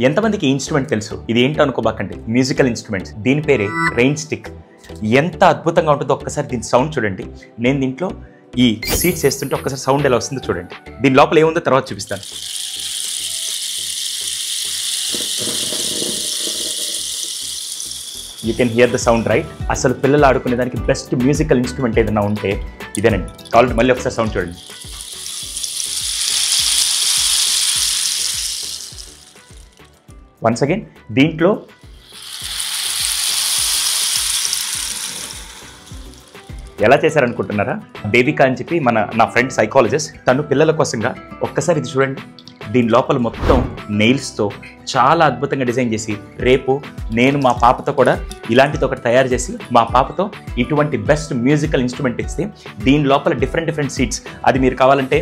ఎంతమందికి ఈ ఇన్స్ట్రుమెంట్ తెలుసు? ఇది ఏంటో అనుకోబాకండి, మ్యూజికల్ ఇన్స్ట్రుమెంట్స్. దీని పేరే రెయిన్ స్టిక్. ఎంత అద్భుతంగా ఉంటుందో ఒక్కసారి దీని సౌండ్ చూడండి. నేను దీంట్లో ఈ సీడ్స్ వేస్తుంటే ఒక్కసారి సౌండ్ ఎలా వస్తుందో చూడండి. దీని లోపల ఏముందో తర్వాత చూపిస్తాను. You can hear the sound right. అసలు పిల్లలు ఆడుకునే దానికి బెస్ట్ మ్యూజికల్ ఇన్స్ట్రుమెంట్ ఏదైనా ఉంటే ఇదేనండి. కావాలంటే మళ్ళీ ఒకసారి సౌండ్ చూడండి. వన్స్ అగైన్ దీంట్లో ఎలా చేశారనుకుంటున్నారా? దేవిక అని చెప్పి నా ఫ్రెండ్ సైకాలజిస్ట్, తను పిల్లల కోసంగా ఒక్కసారి ఇది చూడండి. దీని లోపల మొత్తం నెయిల్స్తో చాలా అద్భుతంగా డిజైన్ చేసి, రేపు నేను మా పాపతో కూడా ఇలాంటిది ఒకటి తయారు చేసి మా పాపతో ఇటువంటి బెస్ట్ మ్యూజికల్ ఇన్స్ట్రుమెంట్ ఇస్తే, దీని లోపల డిఫరెంట్ సీడ్స్, అది మీరు కావాలంటే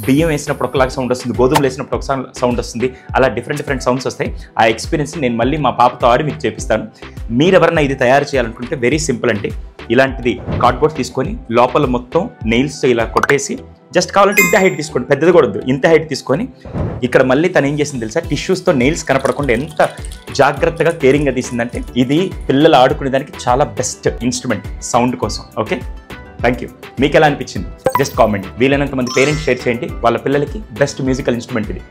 బియ్యం వేసినప్పుడు ఒకలాగా సౌండ్ వస్తుంది, గోధుమలు వేసినప్పుడు ఒక సౌండ్ వస్తుంది, అలా డిఫరెంట్ సౌండ్స్ వస్తాయి. ఆ ఎక్స్పీరియన్స్ నేను మళ్ళీ మా పాపతో ఆడి మీకు చేపిస్తాను. మీరు ఎవరన్నా ఇది తయారు చేయాలనుకుంటే వెరీ సింపుల్ అండి. ఇలాంటిది కార్డ్బోర్డ్ తీసుకొని లోపల మొత్తం నెయిల్స్తో ఇలా కొట్టేసి, జస్ట్ కావాలంటే ఇంత హైట్ తీసుకోండి, పెద్దది కూడా వద్దు, ఇంత హైట్ తీసుకొని ఇక్కడ మళ్ళీ తను ఏం చేసింది తెలుసా, టిష్యూస్తో నెయిల్స్ కనపడకుండా ఎంత జాగ్రత్తగా కేరింగ్గా తీసిందంటే, ఇది పిల్లలు ఆడుకునే దానికి చాలా బెస్ట్ ఇన్స్ట్రుమెంట్ సౌండ్ కోసం. Okay, thank you. మీకు ఎలా అనిపించింది జస్ట్ కామెంట్. వీలైనంత మంది పేరెంట్స్ షేర్ చేయండి, వాళ్ళ పిల్లలకి బెస్ట్ మ్యూజికల్ ఇన్స్ట్రుమెంట్ ఇది.